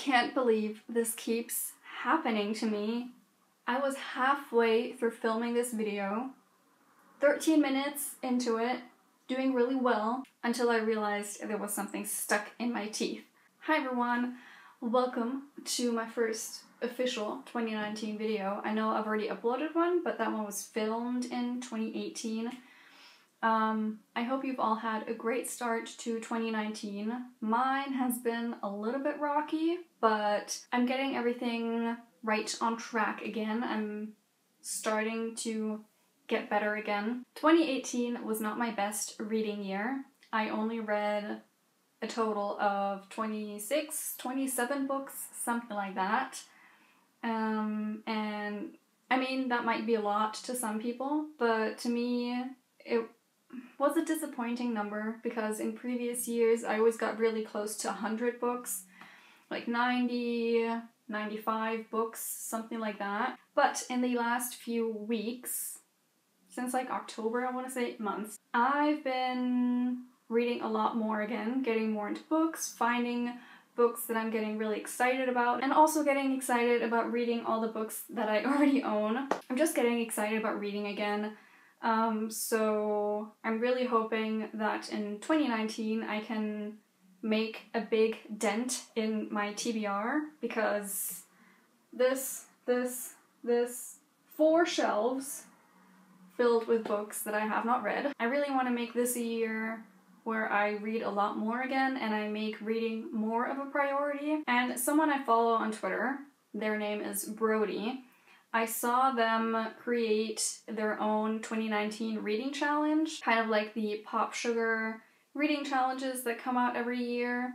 can't believe this keeps happening to me. I was halfway through filming this video, 13 minutes into it, doing really well, until I realized there was something stuck in my teeth. Hi everyone, welcome to my first official 2019 video. I know I've already uploaded one, but that one was filmed in 2018. I hope you've all had a great start to 2019. Mine has been a little bit rocky, but I'm getting everything right on track again. I'm starting to get better again. 2018 was not my best reading year. I only read a total of 26, 27 books, something like that. And I mean, that might be a lot to some people, but to me, it was a disappointing number because in previous years I always got really close to 100 books, like 90, 95 books, something like that. But in the last few weeks, since like October, I want to say months, I've been reading a lot more again, getting more into books, finding books that I'm getting really excited about, and also getting excited about reading all the books that I already own. I'm just getting excited about reading again. So I'm really hoping that in 2019 I can make a big dent in my TBR, because this 4 shelves filled with books that I have not read. I really want to make this a year where I read a lot more again and I make reading more of a priority. And someone I follow on Twitter, their name is Brody, I saw them create their own 2019 reading challenge, kind of like the Pop Sugar reading challenges that come out every year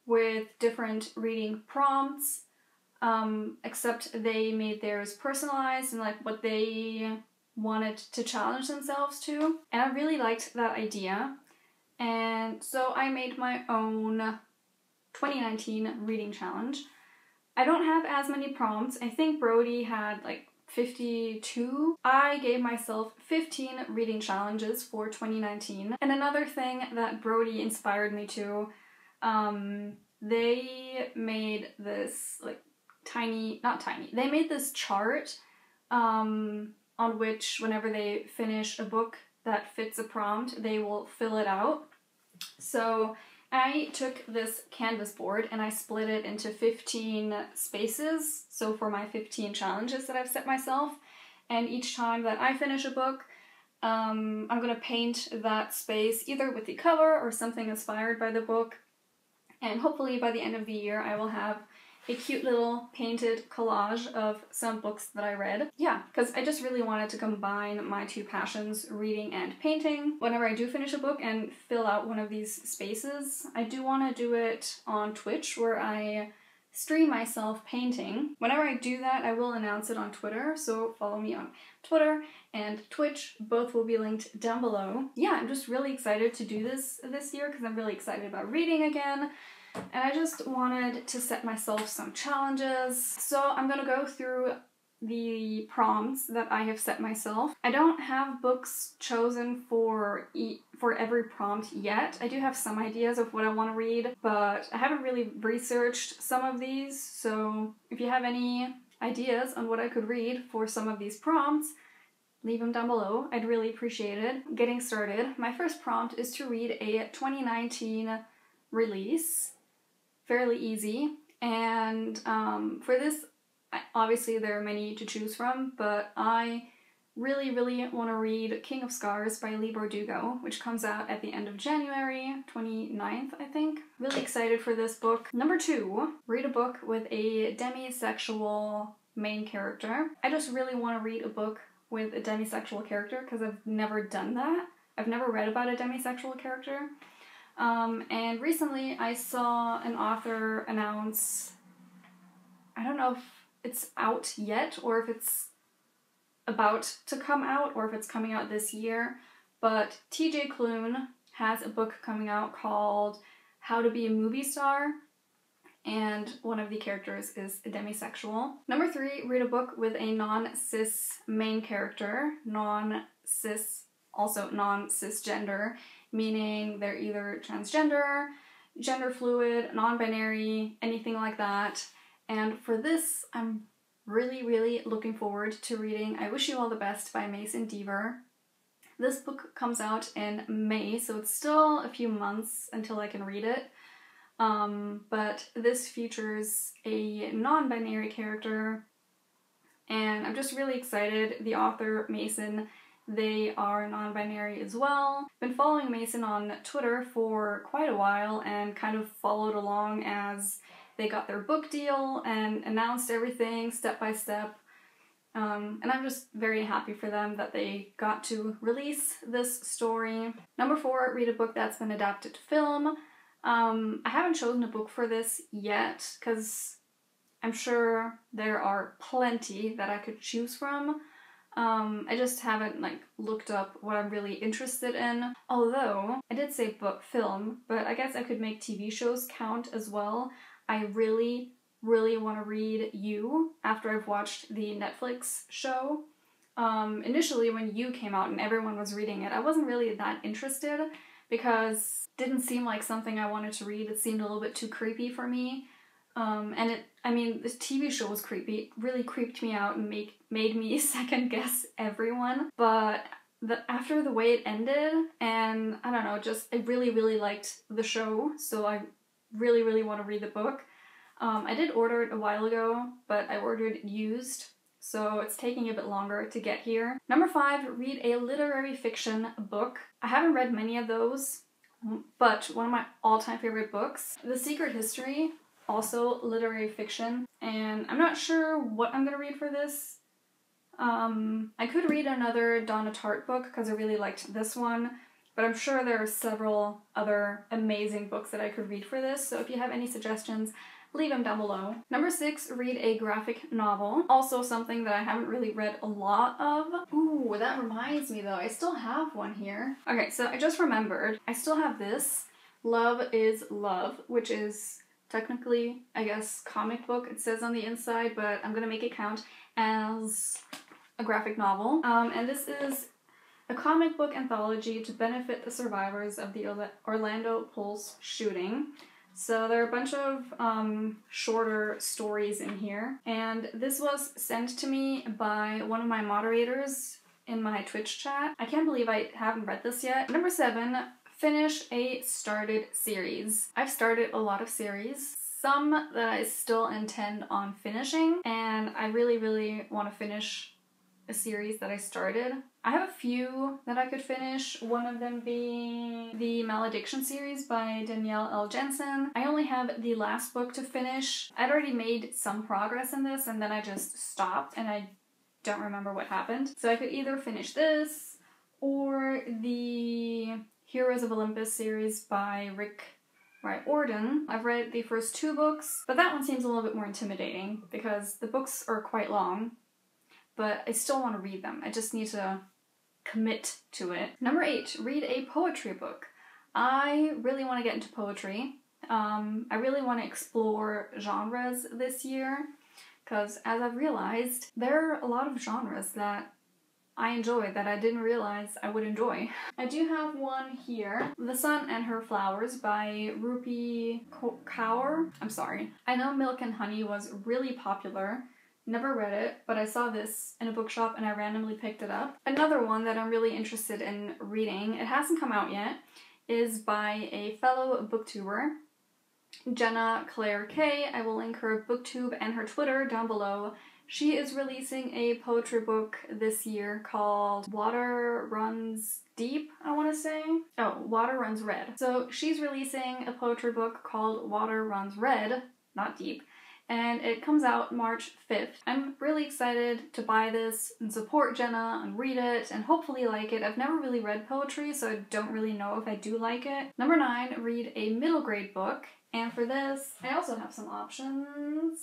with different reading prompts, except they made theirs personalized and like what they wanted to challenge themselves to. And I really liked that idea. And so I made my own 2019 reading challenge. I don't have as many prompts. I think Brody had like 52. I gave myself 15 reading challenges for 2019. And another thing that Brody inspired me to, they made this like they made this chart on which whenever they finish a book that fits a prompt, they will fill it out. So I took this canvas board and I split it into 15 spaces, so for my 15 challenges that I've set myself, and each time that I finish a book, I'm going to paint that space either with the cover or something inspired by the book, and hopefully by the end of the year I will have a cute little painted collage of some books that I read. Yeah, because I just really wanted to combine my two passions, reading and painting. Whenever I do finish a book and fill out one of these spaces, I do want to do it on Twitch where I stream myself painting. Whenever I do that, I will announce it on Twitter, so follow me on Twitter and Twitch. Both will be linked down below. Yeah, I'm just really excited to do this year because I'm really excited about reading again. And I just wanted to set myself some challenges. So I'm gonna go through the prompts that I have set myself. I don't have books chosen for every prompt yet. I do have some ideas of what I want to read, but I haven't really researched some of these. So if you have any ideas on what I could read for some of these prompts, leave them down below. I'd really appreciate it. Getting started, my first prompt is to read a 2019 release. Fairly easy, and for this, obviously there are many to choose from, but I really want to read King of Scars by Leigh Bardugo, which comes out at the end of January 29th, I think. Really excited for this book. Number 2, read a book with a demisexual main character. I just really want to read a book with a demisexual character because I've never done that. I've never read about a demisexual character. And recently I saw an author announce, I don't know if it's out yet or if it's about to come out or if it's coming out this year, but TJ Klune has a book coming out called How to Be a Movie Star, and one of the characters is a demisexual. Number 3, read a book with a non-cis main character, non-cis, also non-cisgender, meaning they're either transgender, gender fluid, non-binary, anything like that. And for this, I'm really, really looking forward to reading I Wish You All the Best by Mason Deaver. This book comes out in May, so it's still a few months until I can read it. But this features a non-binary character, and I'm just really excited. The author, Mason, they are non-binary as well. Been following Mason on Twitter for quite a while and kind of followed along as they got their book deal and announced everything step by step. And I'm just very happy for them that they got to release this story. Number 4, read a book that's been adapted to film. I haven't chosen a book for this yet because I'm sure there are plenty that I could choose from. I just haven't looked up what I'm really interested in. Although, I did say book film, but I guess I could make TV shows count as well. I really want to read You after I've watched the Netflix show. Initially when You came out and everyone was reading it, I wasn't really that interested because it didn't seem like something I wanted to read. It seemed a little bit too creepy for me. This TV show was creepy. It really creeped me out and made me second guess everyone. But after the way it ended, and I don't know, I really liked the show, so I really want to read the book. I did order it a while ago, but I ordered it used, so it's taking a bit longer to get here. Number 5, read a literary fiction book. I haven't read many of those, but one of my all-time favorite books, The Secret History, also literary fiction, and I'm not sure what I'm gonna read for this. I could read another Donna Tartt book because I really liked this one, but I'm sure there are several other amazing books that I could read for this, so if you have any suggestions, leave them down below. Number 6, read a graphic novel. Also something that I haven't really read a lot of. Ooh, that reminds me though, I still have one here. Okay, so I just remembered, I still have this, Love is Love, which is technically, I guess, comic book, it says on the inside, but I'm gonna make it count as a graphic novel. And this is a comic book anthology to benefit the survivors of the Orlando Pulse shooting. So there are a bunch of shorter stories in here, and this was sent to me by one of my moderators in my Twitch chat. I can't believe I haven't read this yet. Number 7, finish a started series. I've started a lot of series, some that I still intend on finishing, and I really want to finish a series that I started. I have a few that I could finish, one of them being the Malediction series by Danielle L. Jensen. I only have the last book to finish. I'd already made some progress in this and then I just stopped and I don't remember what happened. So I could either finish this or the Heroes of Olympus series by Rick Riordan. I've read the first 2 books, but that one seems a little bit more intimidating because the books are quite long, but I still want to read them. I just need to commit to it. Number 8, read a poetry book. I really want to get into poetry. I really want to explore genres this year because as I've realized, there are a lot of genres that I enjoy that I didn't realize I would enjoy. I do have one here, The Sun and Her Flowers by Rupi Kaur. I'm sorry. I know Milk and Honey was really popular. Never read it, but I saw this in a bookshop and I randomly picked it up. Another one that I'm really interested in reading, it hasn't come out yet, is by a fellow booktuber, Jenna Claire K. I will link her booktube and her Twitter down below. She is releasing a poetry book this year called Water Runs Deep, I want to say. Oh, Water Runs Red. So she's releasing a poetry book called Water Runs Red, not Deep, and it comes out March 5th. I'm really excited to buy this and support Jenna and read it and hopefully like it. I've never really read poetry, so I don't really know if I do like it. Number 9, read a middle grade book. And for this, I also have some options.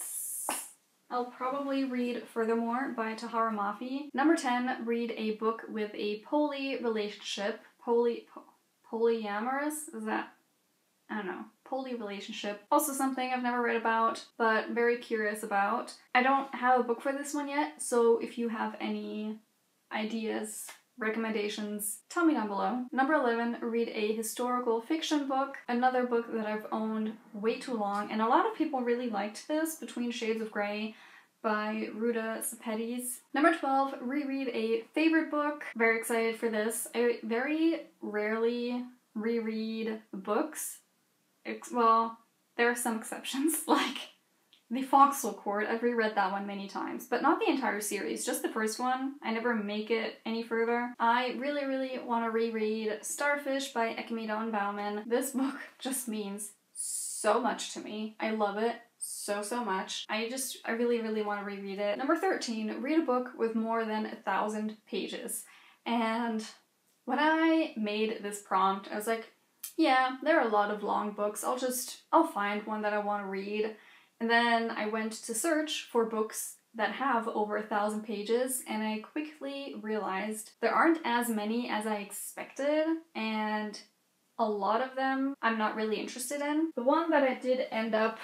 I'll probably read Furthermore by Tahara Mafi. Number 10, read a book with a poly relationship. Polyamorous? Is that? I don't know. Poly relationship. Also something I've never read about, but very curious about. I don't have a book for this one yet, so if you have any ideas, recommendations, tell me down below. Number 11, read a historical fiction book. Another book that I've owned way too long, and a lot of people really liked this, Between Shades of Grey by Ruta Sepetys. Number 12, reread a favorite book. Very excited for this. I very rarely reread books. Well, there are some exceptions, like The Foxhole Court. I've reread that one many times, but not the entire series, just the first one. I never make it any further. I really, really want to reread Starfish by Ekimi Don Bauman. This book just means so much to me. I love it so much. I really, really want to reread it. Number 13, read a book with more than 1,000 pages. And when I made this prompt, I was like, yeah, there are a lot of long books. I'll find one that I want to read. And then I went to search for books that have over 1,000 pages, and I quickly realized there aren't as many as I expected, and a lot of them I'm not really interested in. The one that I did end up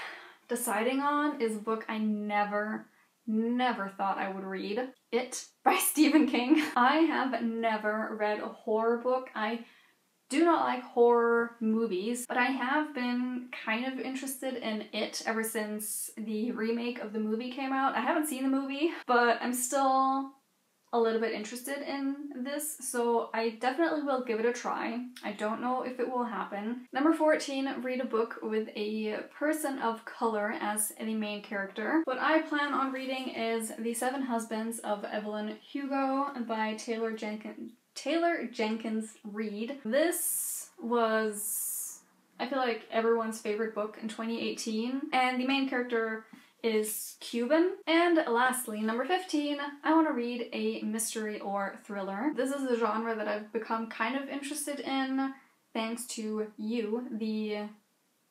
deciding on is a book I never thought I would read. It by Stephen King. I have never read a horror book. I do not like horror movies, but I have been kind of interested in It ever since the remake of the movie came out. I haven't seen the movie, but I'm still a little bit interested in this, so I definitely will give it a try. I don't know if it will happen. Number 14, read a book with a person of color as the main character. What I plan on reading is The Seven Husbands of Evelyn Hugo by Taylor Jenkins Reid. This was, I feel like, everyone's favorite book in 2018, and the main character is Cuban. And lastly, number 15, I want to read a mystery or thriller. This is a genre that I've become kind of interested in thanks to You, the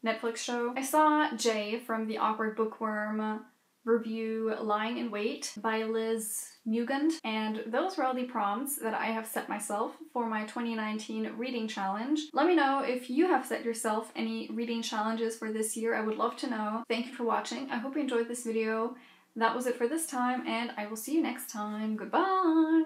Netflix show. I saw Jay from The Awkward Bookworm review Lying in Wait by Liz Nugent, and those were all the prompts that I have set myself for my 2019 reading challenge. Let me know if you have set yourself any reading challenges for this year. I would love to know. Thank you for watching. I hope you enjoyed this video. That was it for this time, and I will see you next time. Goodbye!